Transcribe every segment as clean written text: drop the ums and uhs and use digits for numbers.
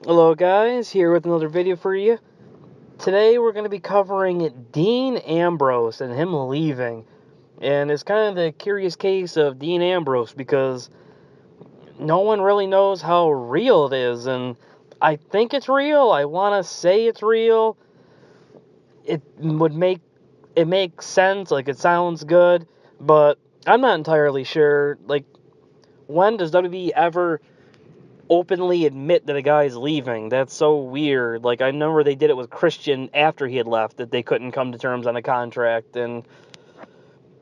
Hello guys, here with another video for you. Today we're going to be covering Dean Ambrose and him leaving. And it's kind of the curious case of Dean Ambrose because no one really knows how real it is. And I think it's real. I want to say it's real. It makes sense, like it sounds good, but I'm not entirely sure. Like, when does WWE ever openly admit that a guy is leaving? That's so weird. Like, I remember they did it with Christian after he had left, that they couldn't come to terms on a contract,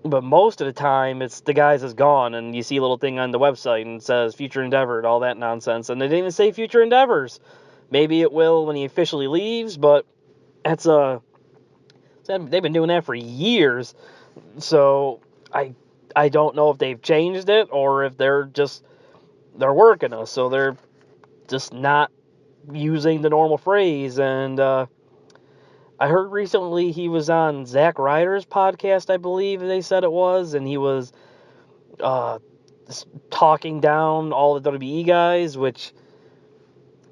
but most of the time it's the guy's is gone, and you see a little thing on the website and it says future endeavor and all that nonsense, and they didn't even say future endeavors. Maybe it will when he officially leaves, but that's they've been doing that for years, so I don't know if they've changed it or if they're working us, so they're just not using the normal phrase. And I heard recently he was on Zack Ryder's podcast, I believe they said it was, and he was uh, talking down all the WWE guys, which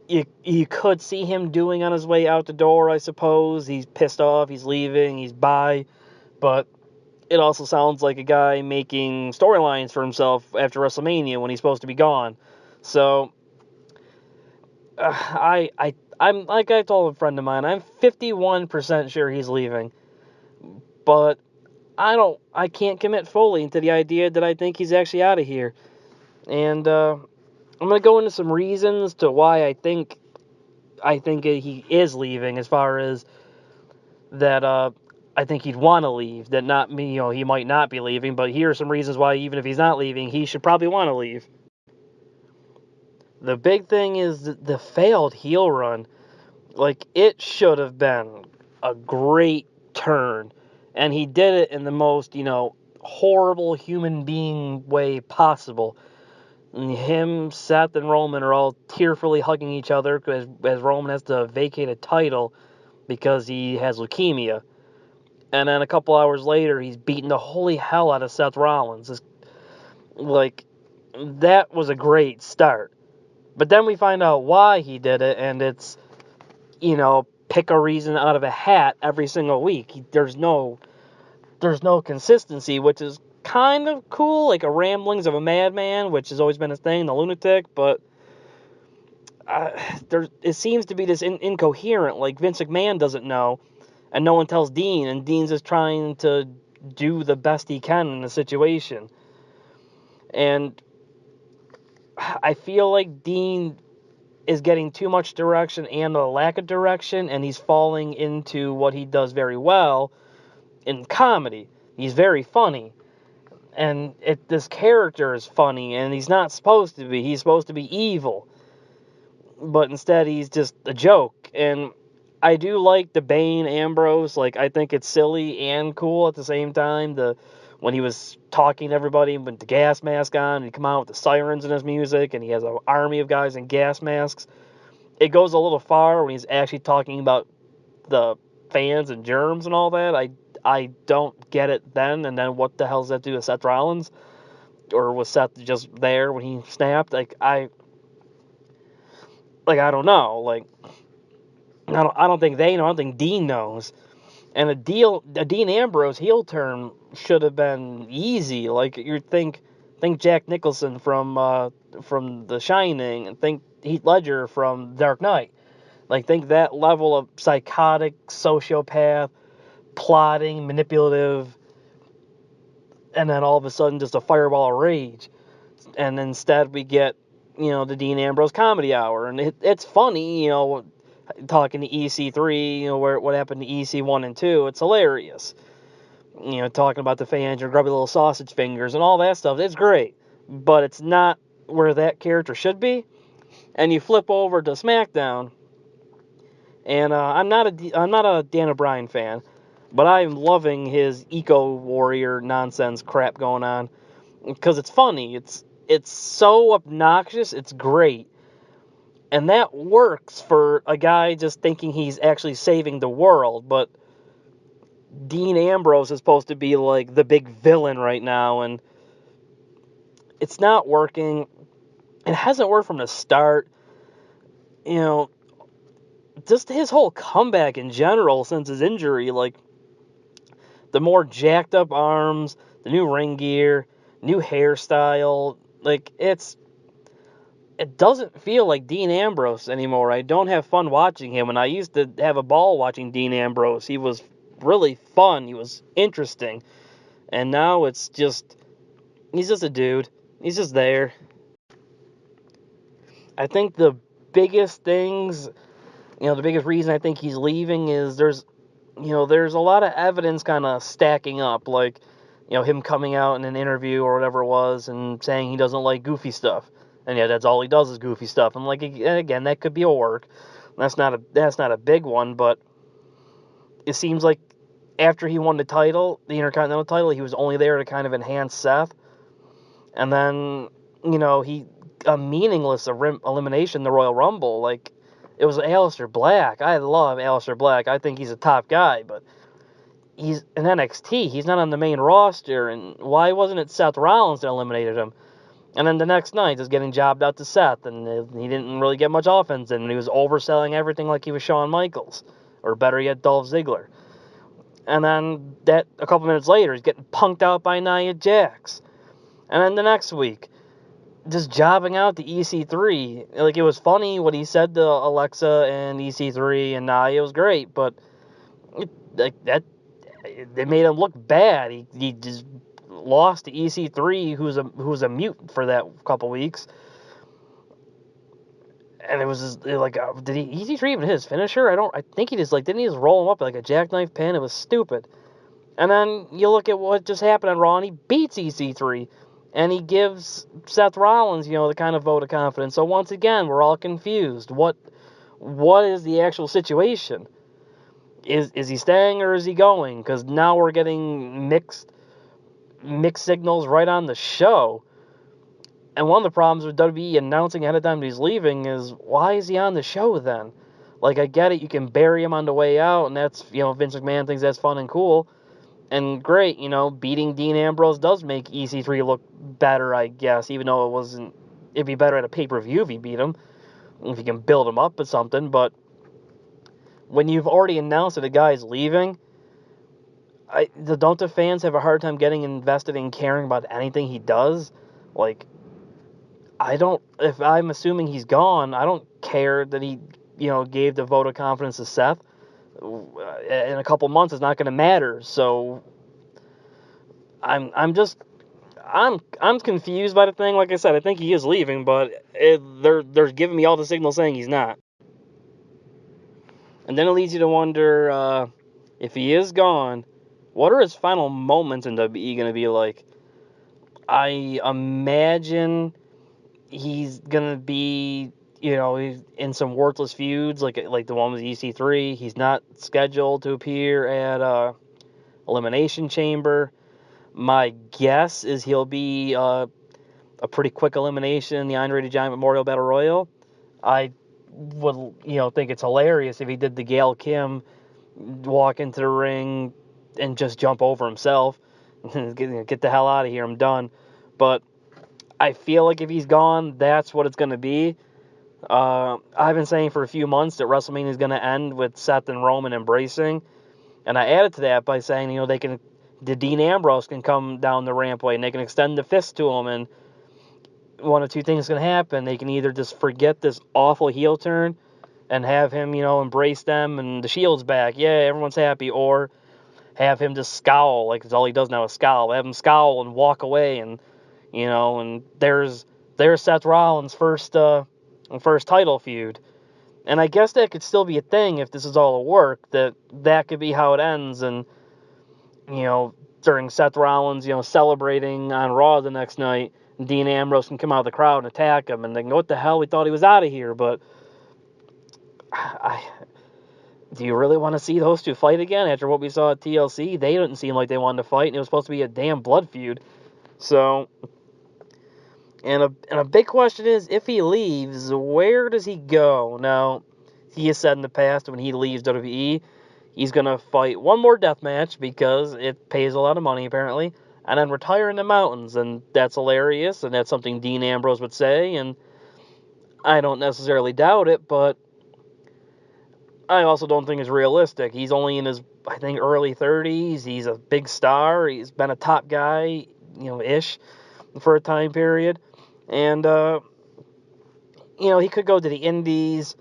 you could see him doing on his way out the door, I suppose. He's pissed off, he's leaving, he's bye, but it also sounds like a guy making storylines for himself after WrestleMania when he's supposed to be gone. So I'm like I told a friend of mine, I'm 51% sure he's leaving, but I can't commit fully into the idea that I think he's actually out of here. And I'm gonna go into some reasons to why I think he is leaving, as far as that I think he'd want to leave. That not me, he might not be leaving, but here are some reasons why even if he's not leaving, he should probably want to leave. The big thing is the failed heel run. Like, it should have been a great turn, and he did it in the most, horrible human being way possible. And him, Seth, and Roman are all tearfully hugging each other as Roman has to vacate a title because he has leukemia. And then a couple hours later, he's beating the holy hell out of Seth Rollins. Like, that was a great start. But then we find out why he did it, and it's, pick a reason out of a hat every single week. There's no consistency, which is kind of cool, like a ramblings of a madman, which has always been his thing, the lunatic. But it seems to be this incoherent, like Vince McMahon doesn't know, and no one tells Dean, and Dean's just trying to do the best he can in the situation. And I feel like Dean is getting too much direction and a lack of direction, and he's falling into what he does very well in comedy. He's very funny, and this character is funny, and he's not supposed to be. He's supposed to be evil, but instead he's just a joke. And I do like the Bane Ambrose. Like, I think it's silly and cool at the same time. When he was talking to everybody with the gas mask on, and he come out with the sirens in his music, and he has an army of guys in gas masks. It goes a little far when he's actually talking about the fans and germs and all that. I don't get it then. And then what the hell does that do to Seth Rollins? Or was Seth just there when he snapped? I don't know. Like, I don't think they know. I don't think Dean knows. And a Dean Ambrose heel turn should have been easy. Like, you think Jack Nicholson from The Shining, and think Heath Ledger from Dark Knight. Like, think that level of psychotic, sociopath, plotting, manipulative, and then all of a sudden just a fireball of rage. And instead we get, the Dean Ambrose comedy hour. And it's funny, talking to EC3, what happened to EC1 and 2. It's hilarious. Talking about the fans, your grubby little sausage fingers and all that stuff. It's great. But it's not where that character should be. And you flip over to SmackDown, and I'm not a Dan O'Brien fan, but I'm loving his eco warrior nonsense crap going on because it's funny. It's so obnoxious. It's great, and that works for a guy just thinking he's actually saving the world. But Dean Ambrose is supposed to be like the big villain right now, and it's not working. It hasn't worked from the start. you know, just his whole comeback in general since his injury, like the more jacked up arms, the new ring gear, new hairstyle, like it doesn't feel like Dean Ambrose anymore. I don't have fun watching him, and I used to have a ball watching Dean Ambrose. He was really fun. He was interesting. And now he's just a dude. He's just there. I think biggest things, the biggest reason I think he's leaving is there's a lot of evidence kind of stacking up, like, him coming out in an interview or whatever it was and saying he doesn't like goofy stuff. And yeah, that's all he does is goofy stuff. And like, again, that could be a work. That's not a big one, but it seems like after he won the title, the Intercontinental title, he was only there to kind of enhance Seth. And then, he a meaningless elimination in the Royal Rumble. Like, it was Aleister Black. I love Aleister Black. I think he's a top guy, but he's in NXT. He's not on the main roster. And why wasn't it Seth Rollins that eliminated him? And then the next night, he's getting jobbed out to Seth, and he didn't really get much offense, and he was overselling everything like he was Shawn Michaels, or better yet, Dolph Ziggler. And then a couple minutes later, he's getting punked out by Nia Jax. And then the next week, just jobbing out to EC3. Like, it was funny what he said to Alexa and EC3 and Nia. It was great, but they made him look bad. He just lost to EC3, who's a mute for that couple weeks. And it was just like, did EC3 even hit his finisher? I think he just didn't he just roll him up like a jackknife pin? It was stupid. And then you look at what just happened on Raw, and he beats EC3. And he gives Seth Rollins, the kind of vote of confidence. So once again, we're all confused. What is the actual situation? Is he staying or is he going? Because now we're getting mixed signals right on the show. And one of the problems with WWE announcing ahead of time that he's leaving is, why is he on the show then? Like, I get it, you can bury him on the way out, and that's, Vince McMahon thinks that's fun and cool. And great, beating Dean Ambrose does make EC3 look better, I guess, even though it'd be better at a pay-per-view if he beat him, if you can build him up or something. But when you've already announced that a guy's leaving, don't the fans have a hard time getting invested in caring about anything he does? Like, if I'm assuming he's gone, I don't care that he, gave the vote of confidence to Seth. In a couple months, it's not going to matter. So I'm confused by the thing. Like I said, I think he is leaving, but they're giving me all the signals saying he's not. And then it leads you to wonder, if he is gone, what are his final moments in WWE going to be like? I imagine he's going to be, in some worthless feuds, like the one with EC3. He's not scheduled to appear at Elimination Chamber. My guess is he'll be a pretty quick elimination in the Andre the Giant Memorial Battle Royal. I would, think it's hilarious if he did the Gail Kim walk into the ring and just jump over himself. Get the hell out of here, I'm done. But I feel like if he's gone, that's what it's going to be. I've been saying for a few months that WrestleMania is going to end with Seth and Roman embracing. And I added to that by saying, the Dean Ambrose can come down the rampway and they can extend the fist to him, and one of two things can happen. They can either just forget this awful heel turn and have him, embrace them and the Shield's back. Yeah, everyone's happy. Or have him just scowl, like that's all he does now is scowl. Have him scowl and walk away, and and there's Seth Rollins' first title feud. And I guess that could still be a thing if this is all a work. That could be how it ends, and during Seth Rollins, celebrating on Raw the next night, Dean Ambrose can come out of the crowd and attack him, and they can go, what the hell, we thought he was out of here. But do you really want to see those two fight again after what we saw at TLC? They didn't seem like they wanted to fight, and it was supposed to be a damn blood feud. So, and a big question is, if he leaves, where does he go? Now, he has said in the past when he leaves WWE, he's going to fight one more death match because it pays a lot of money, apparently, and then retire in the mountains. And that's hilarious, and that's something Dean Ambrose would say. And I don't necessarily doubt it, but I also don't think it's realistic. He's only in his, I think, early 30s. He's a big star. He's been a top guy, ish, for a time period. And, he could go to the Indies.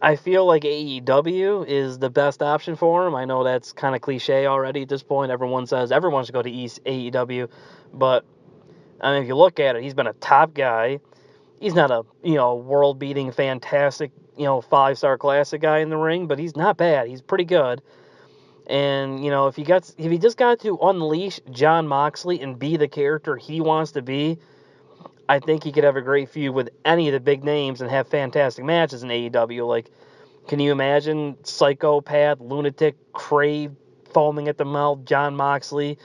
I feel like AEW is the best option for him. I know that's kind of cliche already at this point. Everyone says everyone should go to AEW. But, I mean, if you look at it, he's been a top guy. He's not a, world-beating, fantastic, 5-star classic guy in the ring, but he's not bad. He's pretty good. And, if he just got to unleash Jon Moxley and be the character he wants to be, I think he could have a great feud with any of the big names and have fantastic matches in AEW. Like, can you imagine psychopath, lunatic, crave, foaming at the mouth, Jon Moxley,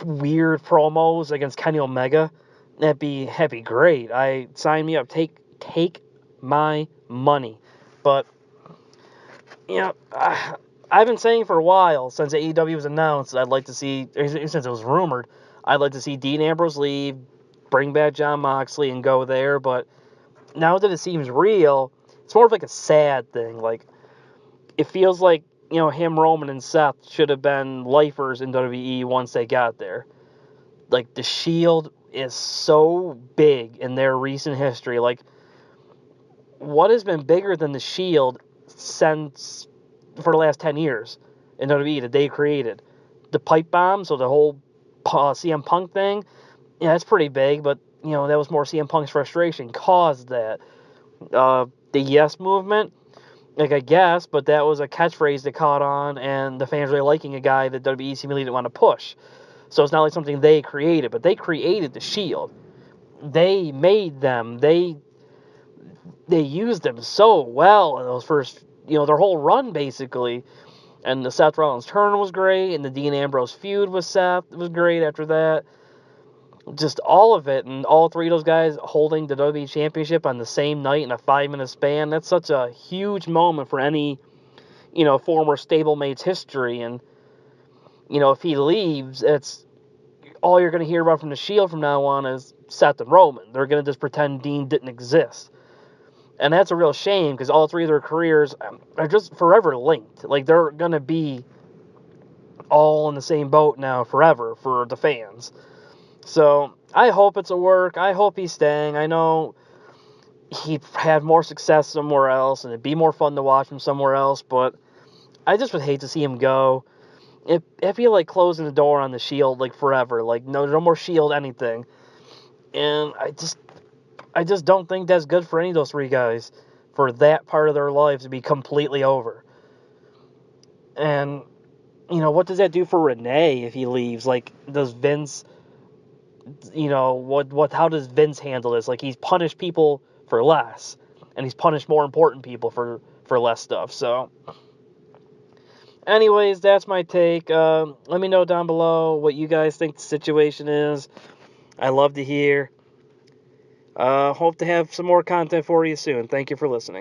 weird promos against Kenny Omega? That'd be great. Sign me up. Take my money. But I've been saying for a while, since AEW was announced, I'd like to see, since it was rumored, I'd like to see Dean Ambrose leave, bring back Jon Moxley, and go there. But now that it seems real, it's more of like a sad thing. Like, it feels like, him, Roman, and Seth should have been lifers in WWE once they got there. Like, the Shield is so big in their recent history. Like, what has been bigger than the Shield since for the last 10 years in WWE that they created? The pipe bomb, so the whole CM Punk thing, that's pretty big, but that was more CM Punk's frustration caused that. The Yes movement, like, I guess, but that was a catchphrase that caught on, and the fans really liking a guy that WWE seemingly didn't want to push. So it's not like something they created, but they created the Shield. They made them. They used them so well in those first, their whole run basically. And the Seth Rollins turn was great, and the Dean Ambrose feud with Seth was great after that. Just all of it, and all three of those guys holding the WWE Championship on the same night in a 5-minute span. That's such a huge moment for any, former stablemate's history. And, if he leaves, it's all you're going to hear about from the Shield from now on is Seth and Roman. They're going to just pretend Dean didn't exist. And that's a real shame because all three of their careers are just forever linked. Like, they're going to be all in the same boat now forever for the fans. So I hope it's a work. I hope he's staying. I know he'd have more success somewhere else and it'd be more fun to watch him somewhere else, but I just would hate to see him go. I feel like closing the door on the Shield like forever. Like, no more Shield anything. And I just don't think that's good for any of those three guys for that part of their lives to be completely over. And, what does that do for Renee if he leaves? Like, does Vince, how does Vince handle this? Like, he's punished people for less, and he's punished more important people for less stuff. So, anyways, that's my take. Let me know down below what you guys think the situation is. I love to hear. Hope to have some more content for you soon. Thank you for listening.